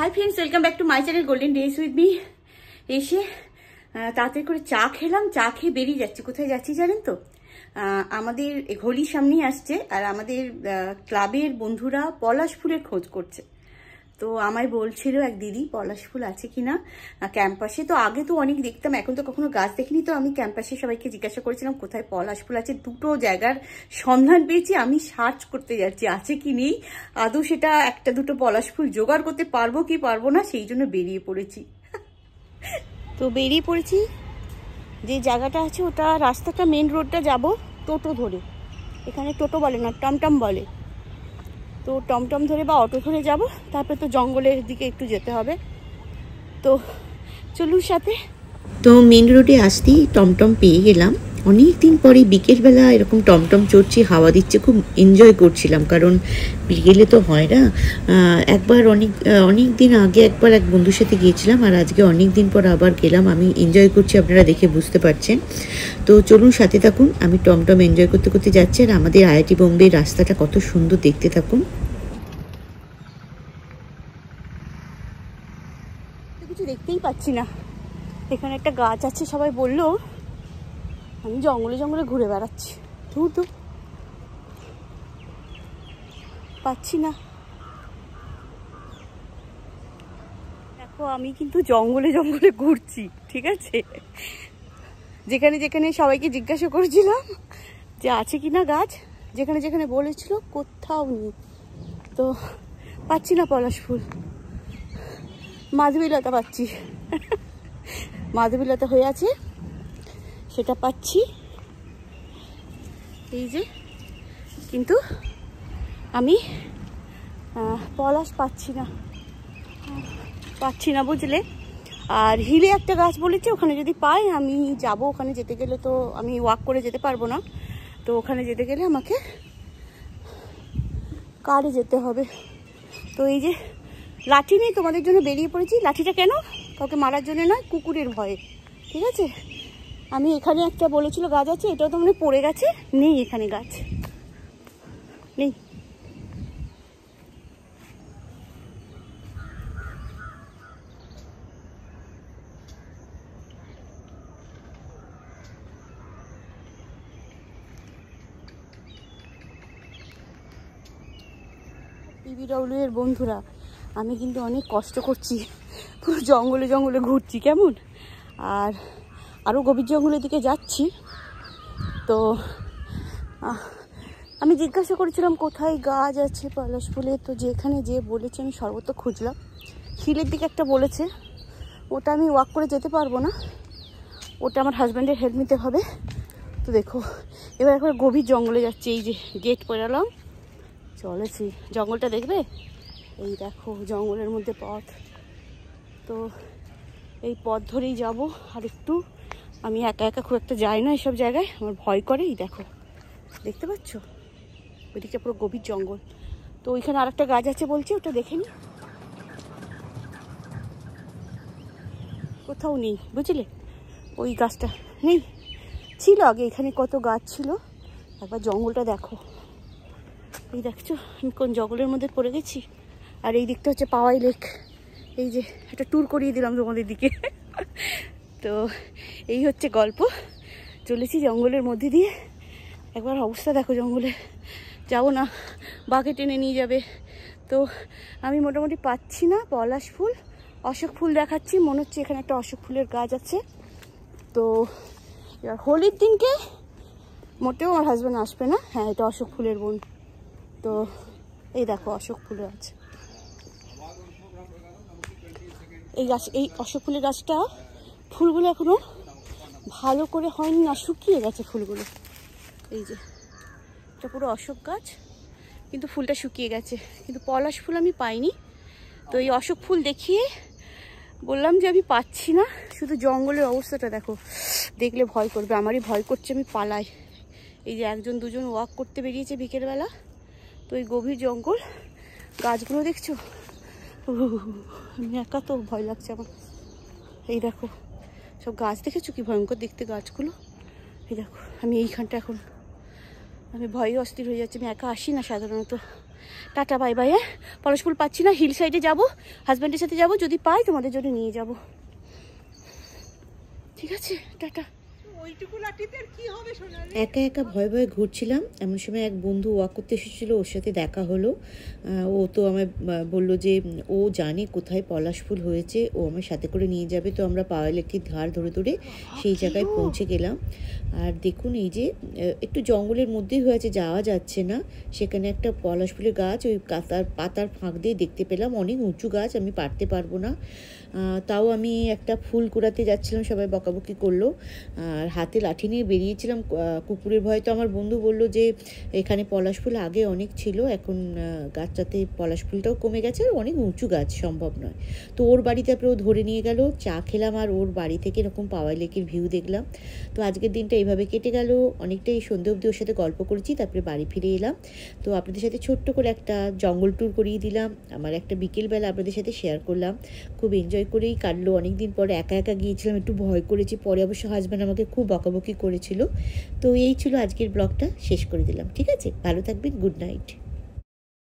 Hi friends, welcome back to my channel golden days with me. এসে তাড়াতাড়ি করে চা খেলাম, চা খেয়ে বেরিয়ে যাচ্ছি। কোথায় যাচ্ছি জানেন তো? আমাদের হোলির সামনেই আসছে, আর আমাদের ক্লাবের বন্ধুরা পলাশ ফুলের খোঁজ করছে। তো আমায় বলছিল এক দিদি পলাশ ফুল আছে কিনা ক্যাম্পাসে। তো আগে তো অনেক দেখতাম, এখন তো কখনো গাছ দেখিনি। তো আমি ক্যাম্পাসে সবাইকে জিজ্ঞাসা করেছিলাম কোথায় পলাশ ফুল আছে। দুটো জায়গার সন্ধান পেয়েছি, আমি সার্চ করতে যাচ্ছি আছে কি নেই, আদৌ সেটা একটা দুটো পলাশ ফুল জোগাড় করতে পারবো কি পারবো না, সেই জন্য বেরিয়ে পড়েছি। তো বেরিয়ে পড়েছি, যে জায়গাটা আছে ওটা রাস্তাটা মেন রোডটা যাব টোটো ধরে। এখানে টোটো বলে না, টমটম বলে। তো টমটম ধরে বা অটো ধরে যাব, তারপরে তো জঙ্গলের দিকে একটু যেতে হবে। তো চলুন সাথে। তো মেন রোডে আসতেই টমটম পেয়ে গেলাম। অনেক দিন পরে বিকেলবেলা এরকম টমটম চড়ছি, হাওয়া দিচ্ছে, খুব এনজয় করছিলাম। কারণ বিকেলে তো হয় না। একবার অনেক দিন আগে একবার এক বন্ধুর সাথে গিয়েছিলাম, আর আজকে অনেক দিন পর আবার গেলাম। আমি এনজয় করছি, আপনারা দেখে বুঝতে পারছেন। তো চলুন সাথে থাকুন, আমি টমটম এনজয় করতে করতে যাচ্ছি। আর আমাদের আইআইটি বোম্বে রাস্তাটা কত সুন্দর, দেখতে থাকুন। কিছু দেখতেই পাচ্ছি না। এখানে একটা গাছ আছে, সবাই বললো। আমি জঙ্গলে জঙ্গলে ঘুরে বেড়াচ্ছি, ধুর ধুর, পাচ্ছি না। দেখো আমি কিন্তু জঙ্গলে জঙ্গলে ঘুরছি, ঠিক আছে? যেখানে যেখানে সবাইকে জিজ্ঞাসা করেছিলাম যে আছে কিনা গাছ, যেখানে যেখানে বলেছিল কোথাও নেই। তো পাচ্ছি না পলাশ ফুল। মাধবীলতা পাচ্ছি, মাধবীলতা হয়ে আছে, সেটা পাচ্ছি এই যে। কিন্তু আমি পলাশ পাচ্ছি না, বুঝলে? আর হিলে একটা গাছ বলেছে, ওখানে যদি পাই আমি যাব। ওখানে যেতে গেলে তো আমি ওয়াক করে যেতে পারবো না। তো ওখানে যেতে গেলে আমাকে কারে যেতে হবে। তো এই যে লাঠি নেই, তোমাদের জন্য বেরিয়ে পড়েছি। লাঠিটা কেন? কাউকে মারার জন্য নয়, কুকুরের ভয়ে, ঠিক আছে? আমি এখানে একটা বলেছিল গাছ আছে, এটাও তো মনে পড়ে গেছে, নেই এখানে গাছ, নেই। পিবিডব্লিউ এর বন্ধুরা, আমি কিন্তু অনেক কষ্ট করছি, পুরো জঙ্গলে জঙ্গলে ঘুরছি, কেমন? আর আরও গভীর জঙ্গলের দিকে যাচ্ছি। তো আমি জিজ্ঞাসা করেছিলাম কোথায় গাছ আছে পলাশ ফুলের। তো যেখানে যে বলেছে আমি সর্বত্র খুঁজলাম। হিলের দিকে একটা বলেছে, ওটা আমি ওয়াক করে যেতে পারবো না, ওটা আমার হাজব্যান্ডের হেল্প নিতে হবে। তো দেখো এবার একবার গভীর জঙ্গলে যাচ্ছি। এই যে গেট পেরালাম, চলেছি। জঙ্গলটা দেখবে, এই দেখো জঙ্গলের মধ্যে পথ। তো এই পথ ধরেই যাব। আর একটু, আমি একা একা খুব একটা যাই না এসব জায়গায়, আমার ভয় করে। এই দেখো, দেখতে পাচ্ছ ওইদিকটা পুরো গভীর জঙ্গল। তো ওইখানে আর একটা গাছ আছে বলছি, ওটা দেখে নি। কোথাও নেই, বুঝলে? ওই গাছটা নেই, ছিল আগে এখানে কত গাছ ছিল। একবার জঙ্গলটা দেখো, এই দেখছো আমি কোন জঙ্গলের মধ্যে পড়ে গেছি। আর এই দিকটা হচ্ছে পাওয়াই লেক। এই যে একটা ট্যুর করিয়ে দিলাম তোমাদের দিকে। তো এই হচ্ছে গল্প। চলেছি জঙ্গলের মধ্যে দিয়ে, একবার অবস্থা দেখো জঙ্গলে। যাবো না, বাঘে টেনে নিয়ে যাবে। তো আমি মোটামুটি পাচ্ছি না পলাশ ফুল। অশোক ফুল দেখাচ্ছি, মনে হচ্ছে এখানে একটা অশোক ফুলের গাছ আছে। তো এবার হোলির দিনকে মোটেও আমার হাজব্যান্ড আসবে না। হ্যাঁ, এটা অশোক ফুলের বোন। তো এই দেখো অশোক ফুলের আছে, এই গাছ, এই অশোক ফুলের গাছটা ফুলগুলো এখনো ভালো করে হয়নি, না শুকিয়ে গেছে ফুলগুলো। এই যে এটা পুরো অশোক গাছ, কিন্তু ফুলটা শুকিয়ে গেছে। কিন্তু পলাশ ফুল আমি পাইনি। তো এই অশোক ফুল দেখিয়ে বললাম যে আমি পাচ্ছি না। শুধু জঙ্গলের অবস্থাটা দেখো, দেখলে ভয় করবে, আমারই ভয় করছে, আমি পালাই। এই যে একজন দুজন ওয়াক করতে বেরিয়েছে বিকেলবেলা। তো এই গভীর জঙ্গল, গাছগুলো দেখছো, আমি একা, তো ভয় লাগছে আমার। এই দেখো সব গাছ দেখেছো কি ভয়ঙ্কর দেখতে গাছগুলো। এই দেখো আমি এইখানটা এখন, আমি ভয়ে অস্থির হয়ে যাচ্ছি। আমি একা আসি না সাধারণত, টাটা বাই বাই। হ্যাঁ, পলাশফুল পাচ্ছি না, হিল সাইডে যাব, হাজব্যান্ডের সাথে যাব, যদি পাই তোমাদের জন্য নিয়ে যাব। ঠিক আছে, টাটা। একা একা ভয়ে ভয়ে ঘুরছিলাম, এমন সময় এক বন্ধু ওয়াক করতে এসেছিল, ওর সাথে দেখা হলো। ও তো আমায় বললো যে ও জানে কোথায় পলাশ ফুল হয়েছে, ও আমার সাথে করে নিয়ে যাবে। তো আমরা পাওয়ালেকির ধার ধরে ধরে সেই জায়গায় পৌঁছে গেলাম। আর দেখুন এই যে একটু জঙ্গলের মধ্যেই হয়েছে, যাওয়া যাচ্ছে না, সেখানে একটা পলাশ ফুলের গাছ, ওই পাতার ফাঁক দিয়ে দেখতে পেলাম। অনেক উঁচু গাছ, আমি পারতে পারবো না, তাও আমি একটা ফুল কুড়াতে যাচ্ছিলাম, সবাই বকাবকি করলো। আর হাতে লাঠি নিয়ে বেরিয়েছিলাম, কুকুরের ভয়। তো আমার বন্ধু বললো যে এখানে পলাশ ফুল আগে অনেক ছিল, এখন গাছটাতে পলাশ ফুলটাও কমে গেছে, আর অনেক উঁচু গাছ, সম্ভব নয়। তো ওর বাড়িতে তারপরে ও ধরে নিয়ে গেল, চা খেলাম, আর ওর বাড়ি থেকে এরকম পাওয়াই লেকের ভিউ দেখলাম। তো আজকের দিনটা এইভাবে কেটে গেল, অনেকটাই সন্ধে অবধি ওর সাথে গল্প করেছি, তারপরে বাড়ি ফিরে এলাম। তো আপনাদের সাথে ছোট্ট করে একটা জঙ্গল ট্যুর করিয়ে দিলাম, আমার একটা বিকেলবেলা আপনাদের সাথে শেয়ার করলাম। খুব এনজয় করেই কাটলো, অনেকদিন পরে একা একা গিয়েছিলাম, একটু ভয় করেছি, পরে অবশ্য হাজব্যান্ড আমাকে খুব বকাবকি করেছিল। তো এই ছিল আজকের ব্লগটা, শেষ করে দিলাম। ঠিক আছে, ভালো থাকবেন, গুড নাইট।